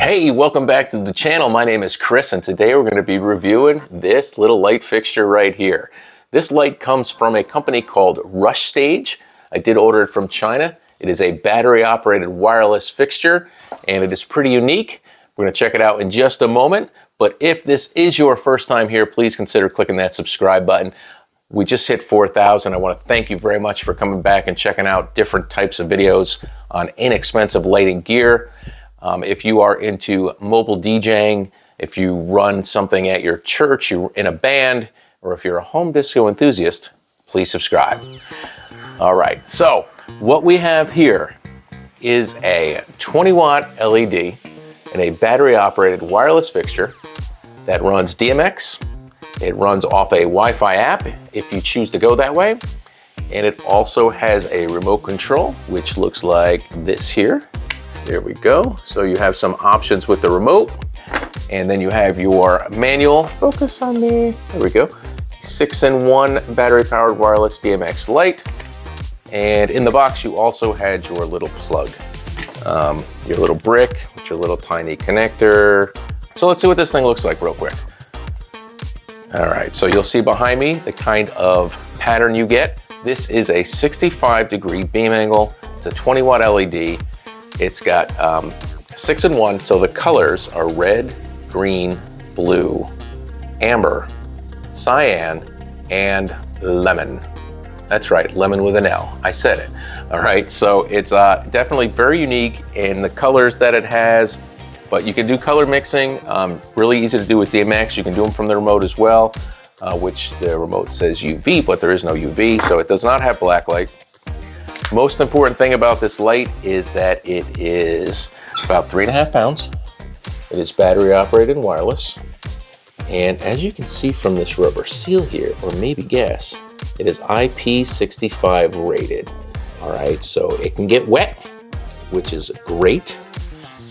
Hey, welcome back to the channel. My name is Chris, and today we're going to be reviewing this little light fixture right here. This light comes from a company called Rushstage. I did order it from China. It is a battery-operated wireless fixture, and it is pretty unique. We're going to check it out in just a moment, but if this is your first time here, please consider clicking that subscribe button. We just hit 4,000. I want to thank you very much for coming back and checking out different types of videos on inexpensive lighting gear. If you are into mobile DJing, if you run something at your church, you're in a band, or if you're a home disco enthusiast, please subscribe. All right, so what we have here is a 20-watt LED and a battery-operated wireless fixture that runs DMX. It runs off a Wi-Fi app if you choose to go that way. And it also has a remote control, which looks like this here. There we go. So you have some options with the remote, and then you have your manual. Focus on me. There we go. 6-in-1 battery-powered wireless DMX light. And in the box, you also had your little plug, your little brick with your little tiny connector. So let's see what this thing looks like real quick. All right, so you'll see behind me the kind of pattern you get. This is a 65-degree beam angle. It's a 20-watt LED. It's got 6-in-1, so the colors are red, green, blue, amber, cyan, and lemon. That's right, lemon with an L. I said it. All right, so it's definitely very unique in the colors that it has, but you can do color mixing. Really easy to do with DMX. You can do them from the remote as well, which the remote says UV, but there is no UV, so it does not have black light. Most important thing about this light is that it is about 3.5 pounds. It is battery operated and wireless. And as you can see from this rubber seal here, or maybe guess, it is IP65 rated. All right, so it can get wet, which is great.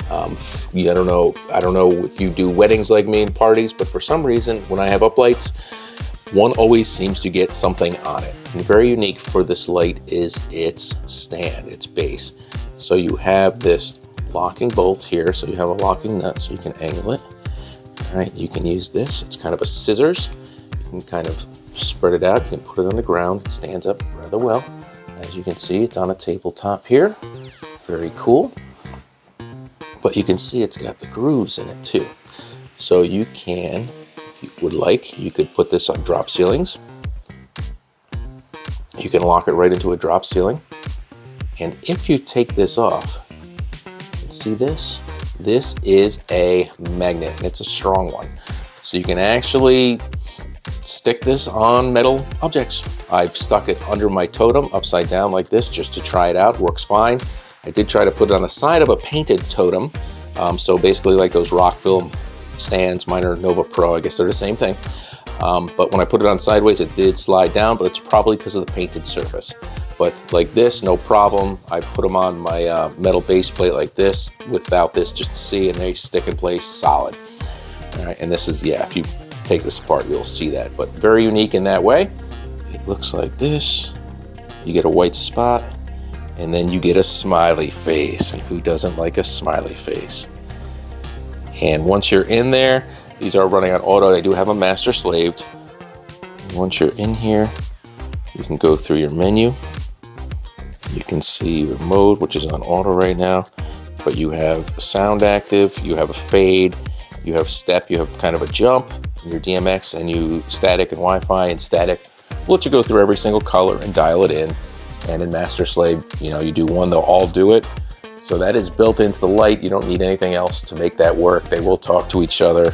I don't know if you do weddings like me and parties, but for some reason, when I have uplights, one always seems to get something on it. And very unique for this light is its stand, its base. So you have this locking bolt here, so you have a locking nut so you can angle it. All right, you can use this. It's kind of a scissors. You can kind of spread it out. You can put it on the ground. It stands up rather well. As you can see, it's on a tabletop here. Very cool. But you can see it's got the grooves in it too. So you can, if you would like, you could put this on drop ceilings. You can lock it right into a drop ceiling. And if you take this off, see this? This is a magnet, and it's a strong one. So you can actually stick this on metal objects. I've stuck it under my totem upside down like this just to try it out. Works fine. I did try to put it on the side of a painted totem. So basically like those rock film stands, mine are Nova Pro, I guess they're the same thing. But when I put it on sideways, it did slide down, but it's probably because of the painted surface. But like this, no problem. I put them on my metal base plate like this without this just to see, and they stick in place solid. All right, and this is, yeah, if you take this apart, you'll see that, but very unique in that way. It looks like this. You get a white spot, and then you get a smiley face, and who doesn't like a smiley face? And once you're in there, these are running on auto. They do have a master slaved. And once you're in here, you can go through your menu. You can see your mode, which is on auto right now, but you have sound active, you have a fade, you have step, you have kind of a jump in your DMX, and you static and Wi-Fi and static. We'll let you go through every single color and dial it in. And in master slave, you do one, they'll all do it. So that is built into the light. You don't need anything else to make that work. They will talk to each other,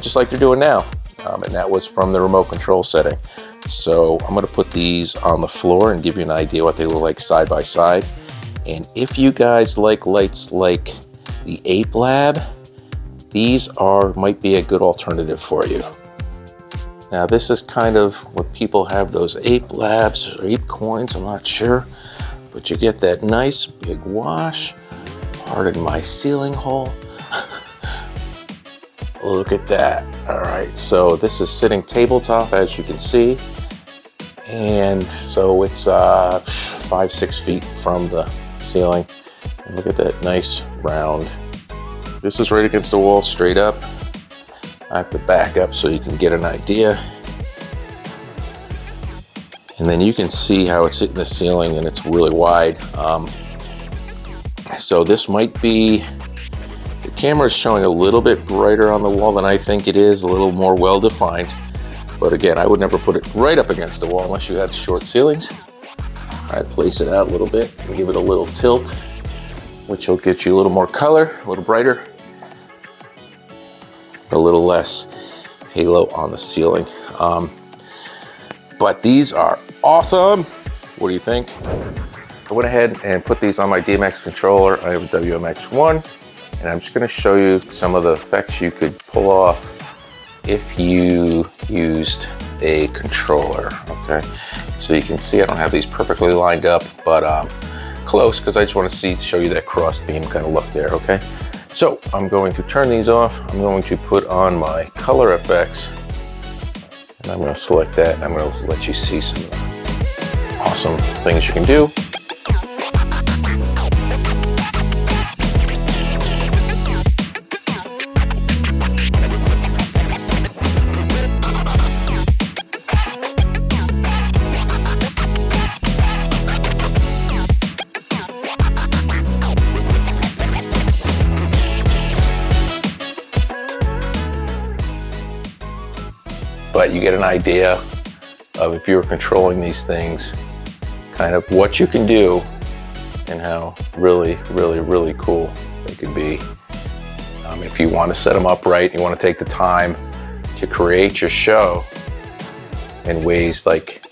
just like they're doing now. And that was from the remote control setting. So I'm gonna put these on the floor and give you an idea what they look like side by side. And if you guys like lights like the Ape Lab, these might be a good alternative for you. Now this is kind of what people have, those Ape Labs or Ape coins, I'm not sure. But you get that nice big wash. Pardon my ceiling hole. Look at that. All right, so this is sitting tabletop, as you can see. And so it's 5-6 feet from the ceiling. And look at that nice round this is right against the wall straight up. I have to back up so you can get an idea. And then you can see how it's hitting the ceiling and it's really wide. So this might be, the camera is showing a little bit brighter on the wall than I think it is, a little more well-defined. But again, I would never put it right up against the wall unless you had short ceilings. I'd place it out a little bit and give it a little tilt, which will get you a little more color, a little brighter, a little less halo on the ceiling. But these are awesome. What do you think? I went ahead and put these on my DMX controller. I have a WMX1, and I'm just gonna show you some of the effects you could pull off if you used a controller, okay? So you can see I don't have these perfectly lined up, but close, because I just wanna show you that cross beam kind of look there, okay? So I'm going to turn these off. I'm going to put on my color effects, and I'm gonna select that. I'm gonna let you see some awesome things you can do. But you get an idea of, if you're controlling these things, kind of what you can do and how really, really, really cool they could be. If you want to set them up right, you want to take the time to create your show in ways like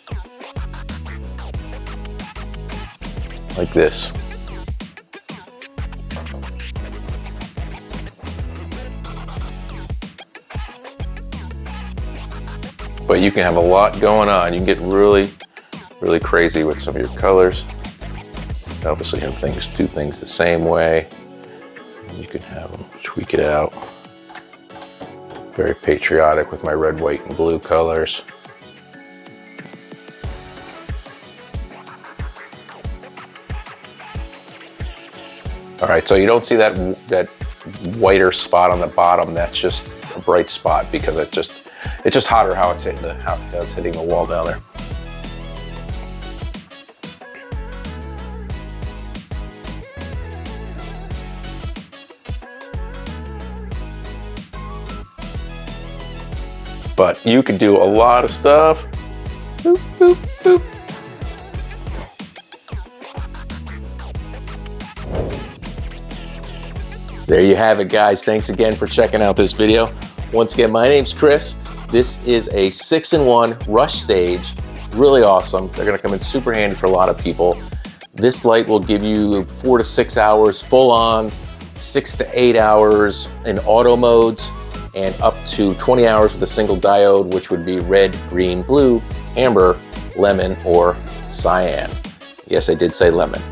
this. But you can have a lot going on. You can get really, really crazy with some of your colors. Obviously have things, do things the same way. And you can have them tweak it out. Very patriotic with my red, white, and blue colors. All right, so you don't see that whiter spot on the bottom. That's just a bright spot because it's just hotter how it's hitting the wall down there. But you can do a lot of stuff. Boop, boop, boop. There you have it, guys. Thanks again for checking out this video. Once again, my name's Chris. This is a 6-in-1 Rushstage. Really awesome. They're gonna come in super handy for a lot of people. This light will give you 4 to 6 hours full on, 6 to 8 hours in auto modes, and up to 20 hours with a single diode, which would be red, green, blue, amber, lemon, or cyan. Yes, I did say lemon.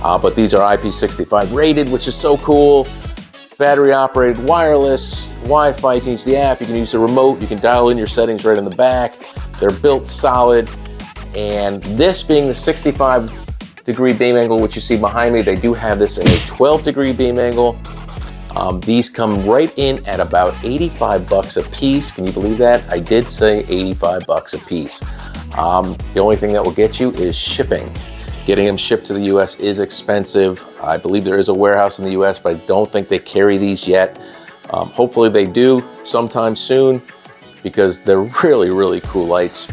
But these are IP65 rated, which is so cool. Battery operated, wireless, Wi-Fi, you can use the app, you can use the remote, you can dial in your settings right in the back. They're built solid. And this being the 65-degree beam angle, which you see behind me, they do have this in a 12-degree beam angle. These come right in at about 85 bucks a piece. Can you believe that? I did say 85 bucks a piece. The only thing that will get you is shipping. Getting them shipped to the US is expensive. I believe there is a warehouse in the US, but I don't think they carry these yet. Hopefully they do sometime soon, because they're really, really cool lights.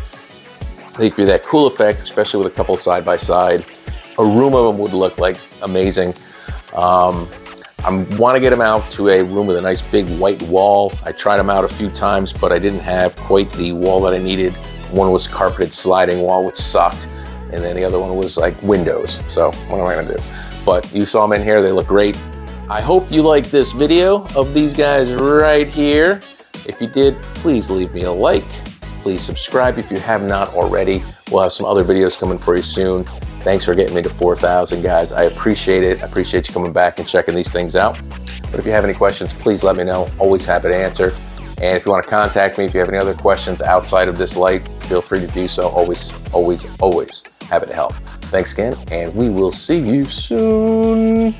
They give you that cool effect, especially with a couple side by side. A room of them would look like amazing. I want to get them out to a room with a nice big white wall. I tried them out a few times, but I didn't have quite the wall that I needed. One was carpeted sliding wall, which sucked. And then the other one was like windows. So what am I gonna do? But you saw them in here, they look great. I hope you liked this video of these guys right here. If you did, please leave me a like. Please subscribe if you have not already. We'll have some other videos coming for you soon. Thanks for getting me to 4,000, guys. I appreciate it. I appreciate you coming back and checking these things out. But if you have any questions, please let me know. Always happy to answer. And if you want to contact me, if you have any other questions outside of this light, feel free to do so. Always, always, always happy to help. Thanks again, and we will see you soon.